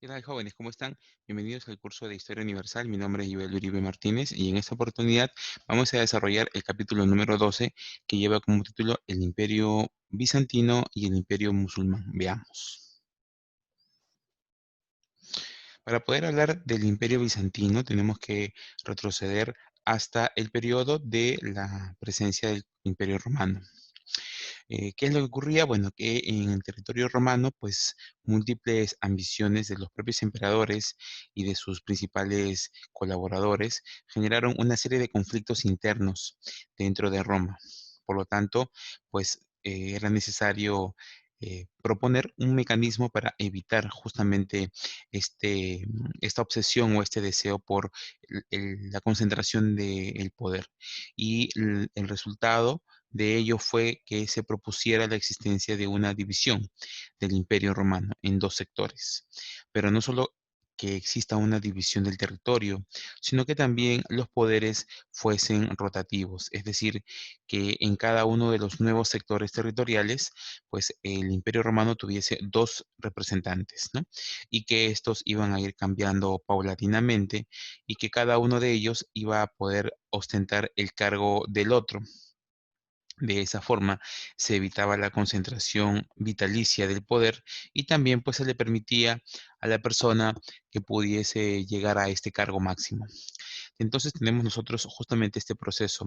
¿Qué tal, jóvenes? ¿Cómo están? Bienvenidos al curso de Historia Universal. Mi nombre es Joel Uribe Martínez y en esta oportunidad vamos a desarrollar el capítulo número 12 que lleva como título El Imperio Bizantino y el Imperio Musulmán. Veamos. Para poder hablar del Imperio Bizantino tenemos que retroceder hasta el periodo de la presencia del Imperio Romano. ¿Qué es lo que ocurría? Bueno, que en el territorio romano, pues múltiples ambiciones de los propios emperadores y de sus principales colaboradores generaron una serie de conflictos internos dentro de Roma. Por lo tanto, pues era necesario proponer un mecanismo para evitar justamente esta obsesión o este deseo por la concentración del poder. Y el resultado de ello fue que se propusiera la existencia de una división del Imperio Romano en dos sectores. Pero no solo que exista una división del territorio, sino que también los poderes fuesen rotativos, es decir, que en cada uno de los nuevos sectores territoriales, pues el Imperio Romano tuviese dos representantes, ¿no? Y que estos iban a ir cambiando paulatinamente y que cada uno de ellos iba a poder ostentar el cargo del otro. De esa forma se evitaba la concentración vitalicia del poder y también pues se le permitía a la persona que pudiese llegar a este cargo máximo. Entonces tenemos nosotros justamente este proceso.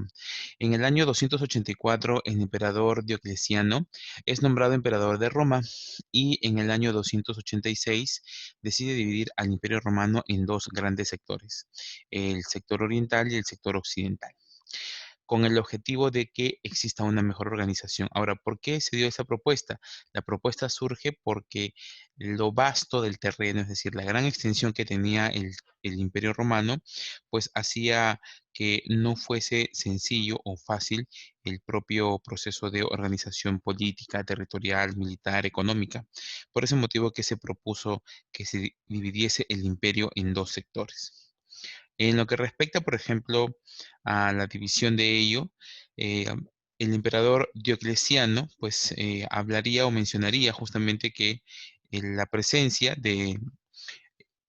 En el año 284 el emperador Diocleciano es nombrado emperador de Roma y en el año 286 decide dividir al Imperio Romano en dos grandes sectores, el sector oriental y el sector occidental, con el objetivo de que exista una mejor organización. Ahora, ¿por qué se dio esa propuesta? La propuesta surge porque lo vasto del terreno, es decir, la gran extensión que tenía el Imperio Romano, pues hacía que no fuese sencillo o fácil el propio proceso de organización política, territorial, militar, económica. Por ese motivo que se propuso que se dividiese el imperio en dos sectores. En lo que respecta, por ejemplo, a la división de ello, el emperador Diocleciano, pues, hablaría o mencionaría justamente que la presencia de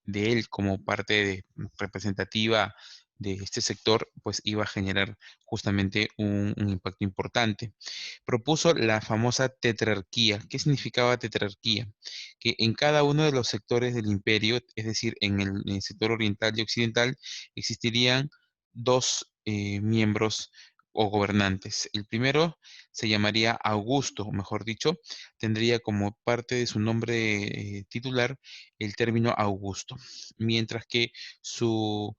él como parte representativa de este sector, pues iba a generar justamente un impacto importante. Propuso la famosa tetrarquía. ¿Qué significaba tetrarquía? Que en cada uno de los sectores del imperio, es decir, en el sector oriental y occidental, existirían dos miembros o gobernantes. El primero se llamaría Augusto, o mejor dicho, tendría como parte de su nombre titular el término Augusto, mientras que su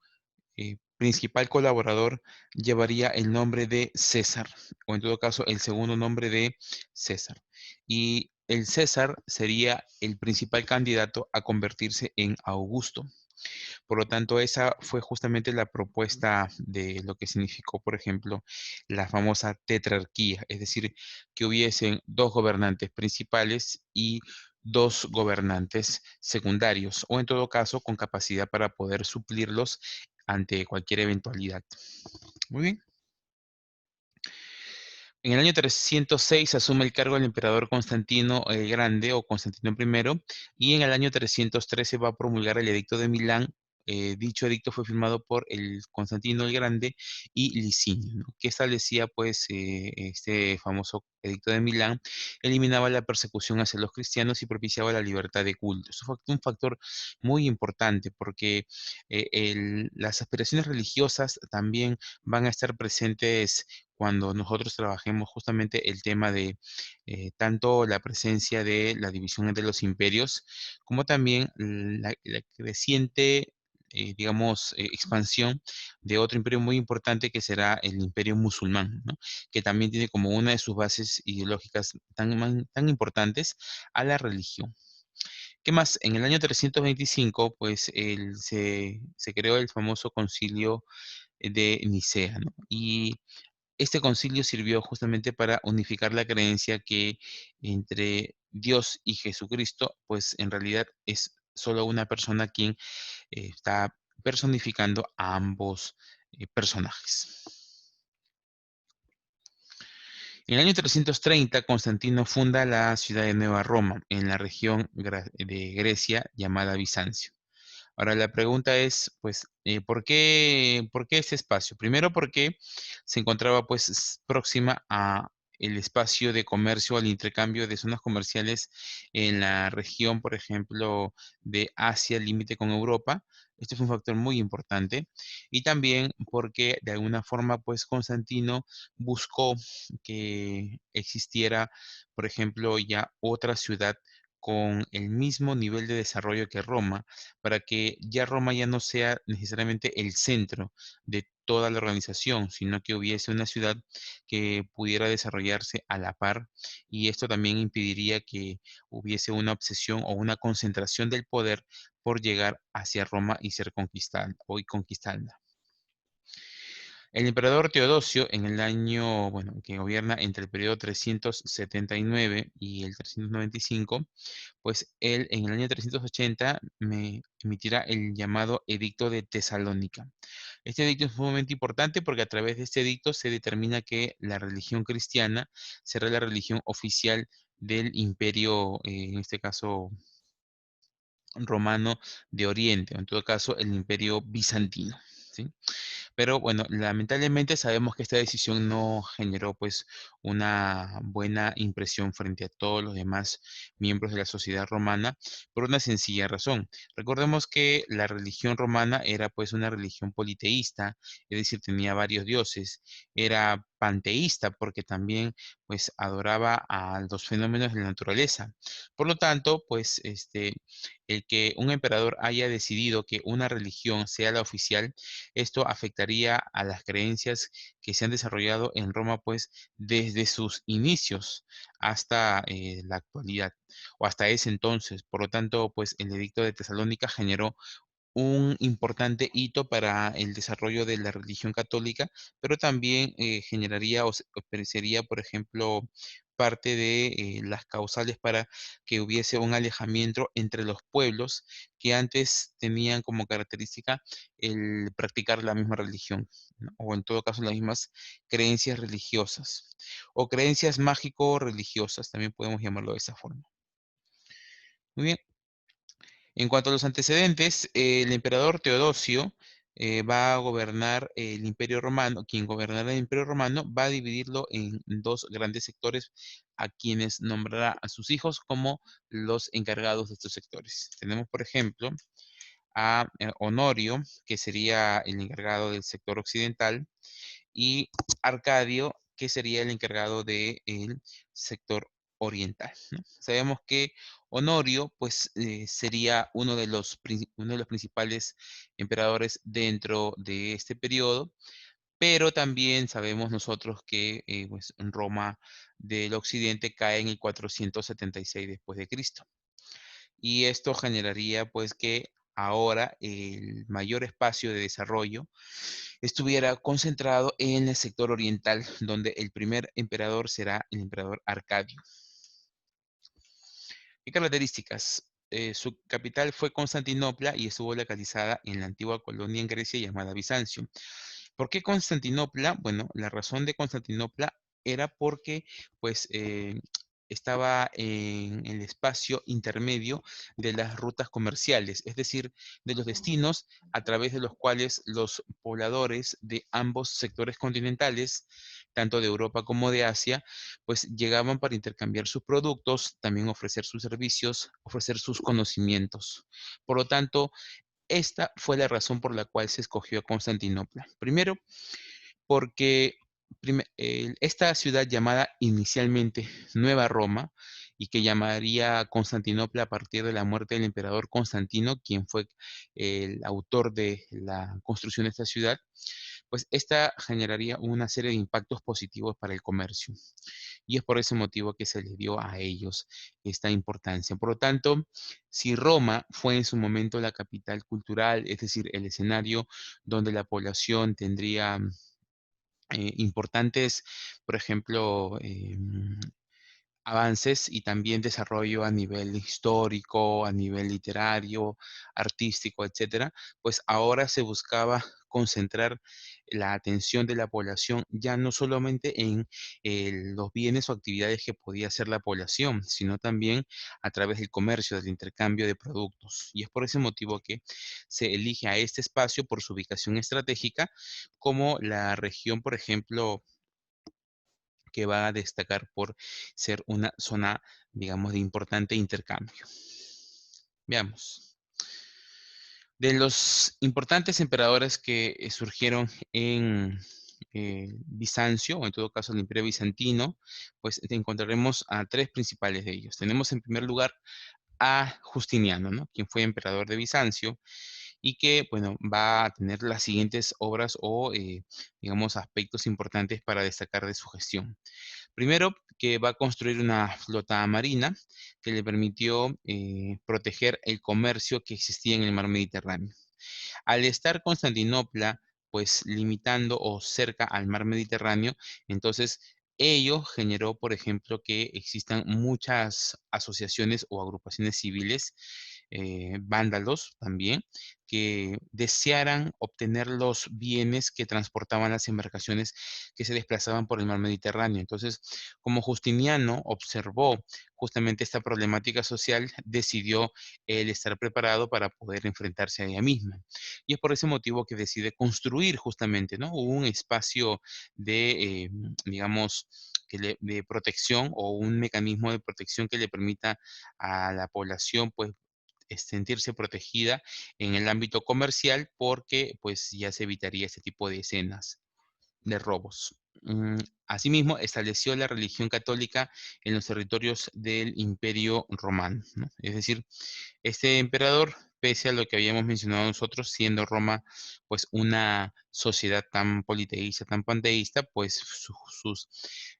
principal colaborador llevaría el nombre de César, o en todo caso el segundo nombre de César. Y el César sería el principal candidato a convertirse en Augusto. Por lo tanto, esa fue justamente la propuesta de lo que significó, por ejemplo, la famosa tetrarquía, es decir, que hubiesen dos gobernantes principales y dos gobernantes secundarios, o en todo caso, con capacidad para poder suplirlos ante cualquier eventualidad. Muy bien. En el año 306 asume el cargo el emperador Constantino el Grande o Constantino I, y en el año 313 va a promulgar el Edicto de Milán. Dicho edicto fue firmado por el Constantino el Grande y Licinio, ¿no? Que establecía pues este famoso Edicto de Milán, eliminaba la persecución hacia los cristianos y propiciaba la libertad de culto. Eso fue un factor muy importante porque las aspiraciones religiosas también van a estar presentes cuando nosotros trabajemos justamente el tema de tanto la presencia de la división entre los imperios, como también la creciente, digamos, expansión de otro imperio muy importante que será el imperio musulmán, ¿no? Que también tiene como una de sus bases ideológicas tan importantes a la religión. ¿Qué más? En el año 325, pues se creó el famoso concilio de Nicea, ¿no? Y este concilio sirvió justamente para unificar la creencia que entre Dios y Jesucristo, pues en realidad es solo una persona quien está personificando a ambos personajes. En el año 330, Constantino funda la ciudad de Nueva Roma, en la región de Grecia llamada Bizancio. Ahora la pregunta es, pues, por qué este espacio? Primero porque se encontraba, pues, próxima a el espacio de comercio, al intercambio de zonas comerciales en la región, por ejemplo, de Asia, límite con Europa. Este fue un factor muy importante. Y también porque de alguna forma, pues, Constantino buscó que existiera, por ejemplo, ya otra ciudad con el mismo nivel de desarrollo que Roma, para que ya Roma ya no sea necesariamente el centro de toda la organización, sino que hubiese una ciudad que pudiera desarrollarse a la par, y esto también impediría que hubiese una obsesión o una concentración del poder por llegar hacia Roma y ser conquistada o y conquistarla. El emperador Teodosio, en el año, bueno, que gobierna entre el periodo 379 y el 395, pues él en el año 380 emitirá el llamado Edicto de Tesalónica. Este edicto es sumamente importante porque a través de este edicto se determina que la religión cristiana será la religión oficial del imperio, en este caso romano de Oriente, o en todo caso el imperio bizantino. ¿Sí? Pero bueno, lamentablemente sabemos que esta decisión no generó pues una buena impresión frente a todos los demás miembros de la sociedad romana por una sencilla razón. Recordemos que la religión romana era pues una religión politeísta, es decir, tenía varios dioses, era panteísta porque también pues adoraba a los fenómenos de la naturaleza. Por lo tanto, pues el que un emperador haya decidido que una religión sea la oficial, esto afectaría a las creencias que se han desarrollado en Roma, pues desde sus inicios hasta la actualidad o hasta ese entonces. Por lo tanto, pues el edicto de Tesalónica generó un importante hito para el desarrollo de la religión católica, pero también generaría o sería, por ejemplo, parte de las causales para que hubiese un alejamiento entre los pueblos que antes tenían como característica el practicar la misma religión, ¿no? O en todo caso las mismas creencias religiosas o creencias mágico-religiosas, también podemos llamarlo de esa forma. Muy bien. En cuanto a los antecedentes, el emperador Teodosio va a gobernar el Imperio Romano. Quien gobernará el Imperio Romano va a dividirlo en dos grandes sectores, a quienes nombrará a sus hijos como los encargados de estos sectores. Tenemos, por ejemplo, a Honorio, que sería el encargado del sector occidental, y Arcadio, que sería el encargado del sector oriental, ¿no? Sabemos que Honorio, pues, sería uno de los principales emperadores dentro de este periodo, pero también sabemos nosotros que pues, Roma del Occidente cae en el 476 después de Cristo. Y esto generaría pues que ahora el mayor espacio de desarrollo estuviera concentrado en el sector oriental, donde el primer emperador será el emperador Arcadio. ¿Qué características? Su capital fue Constantinopla y estuvo localizada en la antigua colonia en Grecia llamada Bizancio. ¿Por qué Constantinopla? Bueno, la razón de Constantinopla era porque, pues, estaba en el espacio intermedio de las rutas comerciales, es decir, de los destinos a través de los cuales los pobladores de ambos sectores continentales, tanto de Europa como de Asia, pues llegaban para intercambiar sus productos, también ofrecer sus servicios, ofrecer sus conocimientos. Por lo tanto, esta fue la razón por la cual se escogió a Constantinopla. Primero, porque esta ciudad llamada inicialmente Nueva Roma y que llamaría Constantinopla a partir de la muerte del emperador Constantino, quien fue el autor de la construcción de esta ciudad, pues esta generaría una serie de impactos positivos para el comercio. Y es por ese motivo que se les dio a ellos esta importancia. Por lo tanto, si Roma fue en su momento la capital cultural, es decir, el escenario donde la población tendría importantes, por ejemplo, avances y también desarrollo a nivel histórico, a nivel literario, artístico, etcétera, pues ahora se buscaba concentrar la atención de la población ya no solamente en los bienes o actividades que podía hacer la población, sino también a través del comercio, del intercambio de productos. Y es por ese motivo que se elige a este espacio por su ubicación estratégica como la región, por ejemplo, que va a destacar por ser una zona, digamos, de importante intercambio. Veamos. De los importantes emperadores que surgieron en Bizancio, o en todo caso el Imperio Bizantino, pues encontraremos a tres principales de ellos. Tenemos en primer lugar a Justiniano, ¿no? Quien fue emperador de Bizancio y que, bueno, va a tener las siguientes obras o, digamos, aspectos importantes para destacar de su gestión. Primero, que va a construir una flota marina que le permitió proteger el comercio que existía en el mar Mediterráneo. Al estar Constantinopla, pues limitando o cerca al mar Mediterráneo, entonces ello generó, por ejemplo, que existan muchas asociaciones o agrupaciones civiles, vándalos también, que desearan obtener los bienes que transportaban las embarcaciones que se desplazaban por el mar Mediterráneo. Entonces, como Justiniano observó justamente esta problemática social, decidió él estar preparado para poder enfrentarse a ella misma. Y es por ese motivo que decide construir justamente, ¿no? Un espacio de, digamos, de protección o un mecanismo de protección que le permita a la población, pues, sentirse protegida en el ámbito comercial porque, pues, ya se evitaría este tipo de escenas de robos. Asimismo, estableció la religión católica en los territorios del Imperio Romano, ¿no? Es decir, este emperador, pese a lo que habíamos mencionado nosotros, siendo Roma pues una sociedad tan politeísta, tan panteísta, pues sus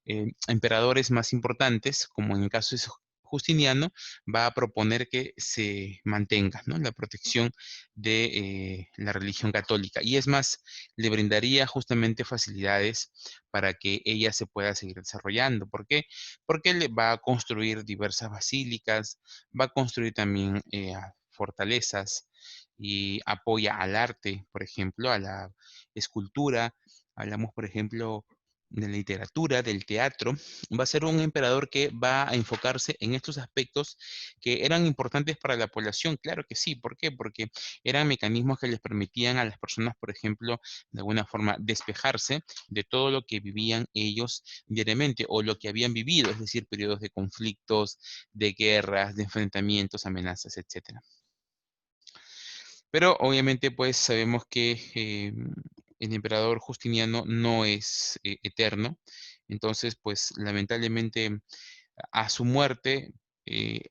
emperadores más importantes, como en el caso de Justiniano, va a proponer que se mantenga, ¿no?, la protección de la religión católica. Y es más, le brindaría justamente facilidades para que ella se pueda seguir desarrollando. ¿Por qué? Porque le va a construir diversas basílicas, va a construir también fortalezas y apoya al arte, por ejemplo, a la escultura. Hablamos, por ejemplo, de la literatura, del teatro. Va a ser un emperador que va a enfocarse en estos aspectos que eran importantes para la población. Claro que sí. ¿Por qué? Porque eran mecanismos que les permitían a las personas, por ejemplo, de alguna forma despejarse de todo lo que vivían ellos diariamente o lo que habían vivido, es decir, periodos de conflictos, de guerras, de enfrentamientos, amenazas, etcétera. Pero obviamente, pues sabemos que el emperador Justiniano no es eterno. Entonces, pues lamentablemente a su muerte,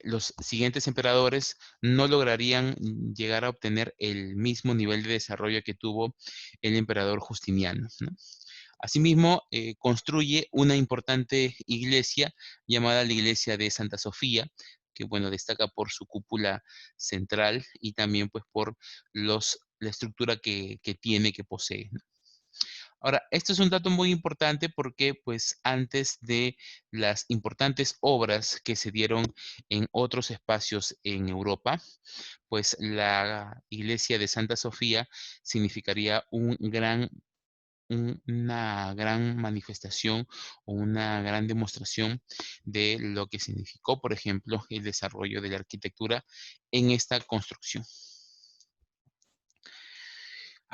los siguientes emperadores no lograrían llegar a obtener el mismo nivel de desarrollo que tuvo el emperador Justiniano, ¿no? Asimismo, construye una importante iglesia llamada la iglesia de Santa Sofía, que bueno, destaca por su cúpula central y también pues por la estructura que tiene, que posee, ¿no? Ahora, esto es un dato muy importante porque pues antes de las importantes obras que se dieron en otros espacios en Europa, pues la iglesia de Santa Sofía significaría una gran manifestación o una gran demostración de lo que significó, por ejemplo, el desarrollo de la arquitectura en esta construcción.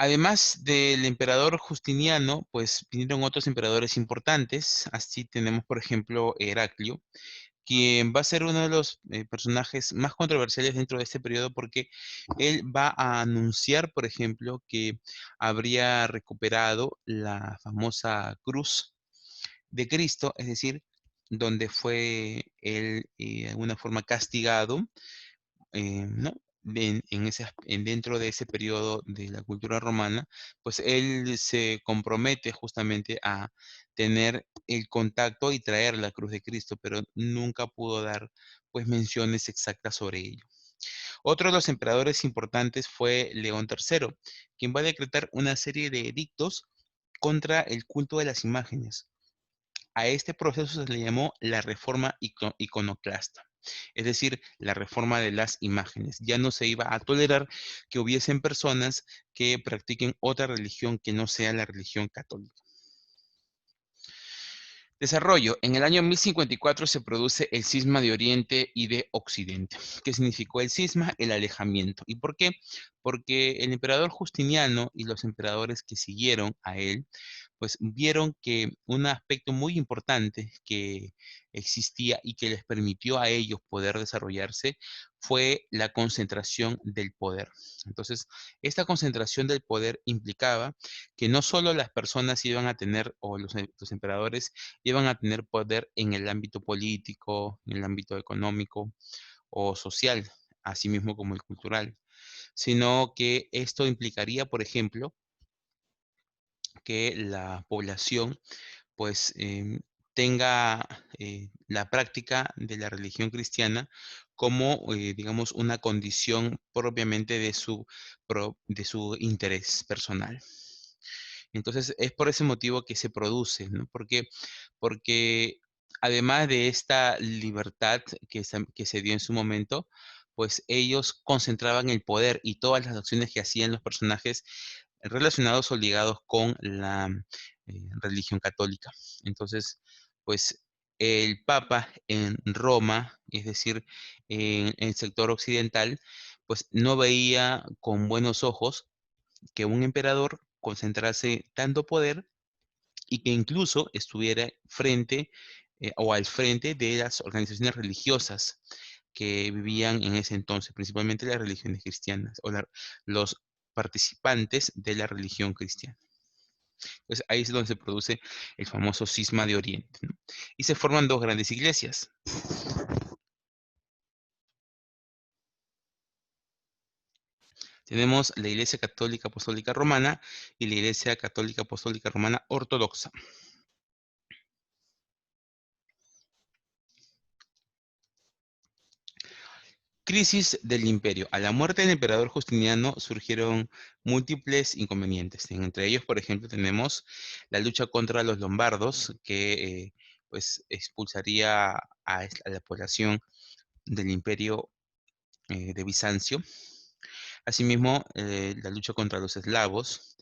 Además del emperador Justiniano, pues vinieron otros emperadores importantes. Así tenemos, por ejemplo, Heraclio, quien va a ser uno de los personajes más controversiales dentro de este periodo porque él va a anunciar, por ejemplo, que habría recuperado la famosa cruz de Cristo, es decir, donde fue él de alguna forma castigado, ¿no? Dentro de ese periodo de la cultura romana, pues él se compromete justamente a tener el contacto y traer la cruz de Cristo, pero nunca pudo dar pues menciones exactas sobre ello. Otro de los emperadores importantes fue León III, quien va a decretar una serie de edictos contra el culto de las imágenes. a este proceso se le llamó la reforma iconoclasta, es decir, la reforma de las imágenes. Ya no se iba a tolerar que hubiesen personas que practiquen otra religión que no sea la religión católica. Desarrollo. En el año 1054 se produce el cisma de Oriente y de Occidente. ¿Qué significó el cisma? El alejamiento. ¿Y por qué? Porque el emperador Justiniano y los emperadores que siguieron a él, pues vieron que un aspecto muy importante que existía y que les permitió a ellos poder desarrollarse fue la concentración del poder. Entonces, esta concentración del poder implicaba que no solo las personas iban a tener, o los emperadores, iban a tener poder en el ámbito político, en el ámbito económico o social, así mismo como el cultural, sino que esto implicaría, por ejemplo, que la población pues tenga la práctica de la religión cristiana como, digamos, una condición propiamente de su interés personal. Entonces, es por ese motivo que se produce, ¿no? Porque además de esta libertad que se dio en su momento, pues ellos concentraban el poder y todas las acciones que hacían los personajes relacionados o ligados con la religión católica. Entonces, pues el Papa en Roma, es decir, en el sector occidental, pues no veía con buenos ojos que un emperador concentrase tanto poder y que incluso estuviera frente o al frente de las organizaciones religiosas que vivían en ese entonces, principalmente las religiones cristianas o los participantes de la religión cristiana. Entonces ahí es donde se produce el famoso cisma de Oriente, ¿no? Y se forman dos grandes iglesias. Tenemos la Iglesia Católica Apostólica Romana y la Iglesia Católica Apostólica Romana Ortodoxa. Crisis del imperio. A la muerte del emperador Justiniano surgieron múltiples inconvenientes. Entre ellos, por ejemplo, tenemos la lucha contra los lombardos, que pues expulsaría a la población del imperio de Bizancio. Asimismo, la lucha contra los eslavos,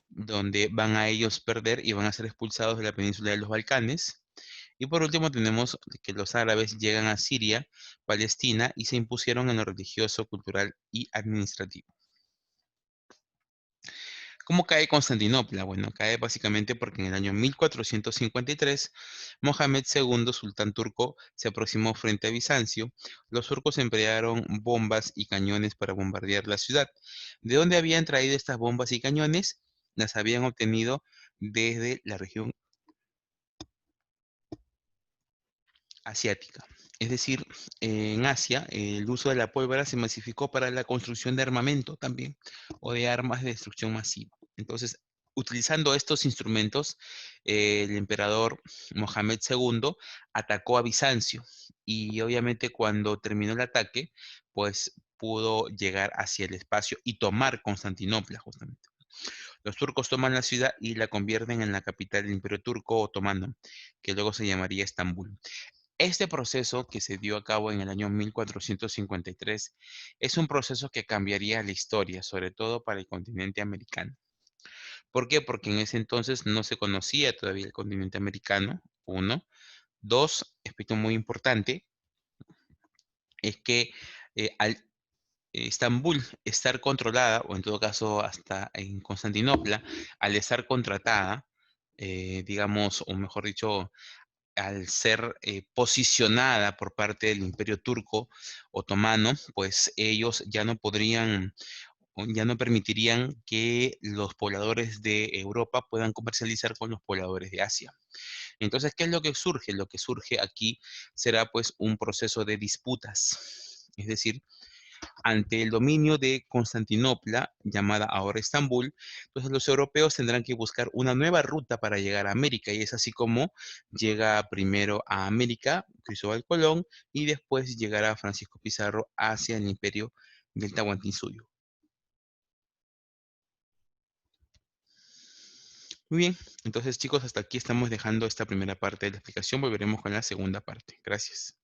donde van a ellos perder y van a ser expulsados de la península de los Balcanes. Y por último tenemos que los árabes llegan a Siria, Palestina y se impusieron en lo religioso, cultural y administrativo. ¿Cómo cae Constantinopla? Bueno, cae básicamente porque en el año 1453 Mohamed II, sultán turco, se aproximó frente a Bizancio. Los turcos emplearon bombas y cañones para bombardear la ciudad. ¿De dónde habían traído estas bombas y cañones? Las habían obtenido desde la región asiática. Es decir, en Asia el uso de la pólvora se masificó para la construcción de armamento también, o de armas de destrucción masiva. Entonces, utilizando estos instrumentos, el emperador Mohamed II atacó a Bizancio y obviamente cuando terminó el ataque, pues pudo llegar hacia el espacio y tomar Constantinopla justamente. Los turcos toman la ciudad y la convierten en la capital del Imperio Turco Otomano, que luego se llamaría Estambul. Este proceso que se dio a cabo en el año 1453 es un proceso que cambiaría la historia, sobre todo para el continente americano. ¿Por qué? Porque en ese entonces no se conocía todavía el continente americano, uno. Dos, aspecto muy importante, es que al Estambul estar controlada, o en todo caso hasta en Constantinopla, al estar contratada, digamos, o mejor dicho, al ser posicionada por parte del Imperio Turco Otomano, pues ellos ya no podrían, o ya no permitirían que los pobladores de Europa puedan comercializar con los pobladores de Asia. Entonces, ¿qué es lo que surge? Lo que surge aquí será pues un proceso de disputas. Es decir, ante el dominio de Constantinopla, llamada ahora Estambul, entonces los europeos tendrán que buscar una nueva ruta para llegar a América, y es así como llega primero a América Cristóbal Colón y después llegará Francisco Pizarro hacia el imperio del Tahuantinsuyo. Muy bien, entonces chicos, hasta aquí estamos dejando esta primera parte de la explicación. Volveremos con la segunda parte. Gracias.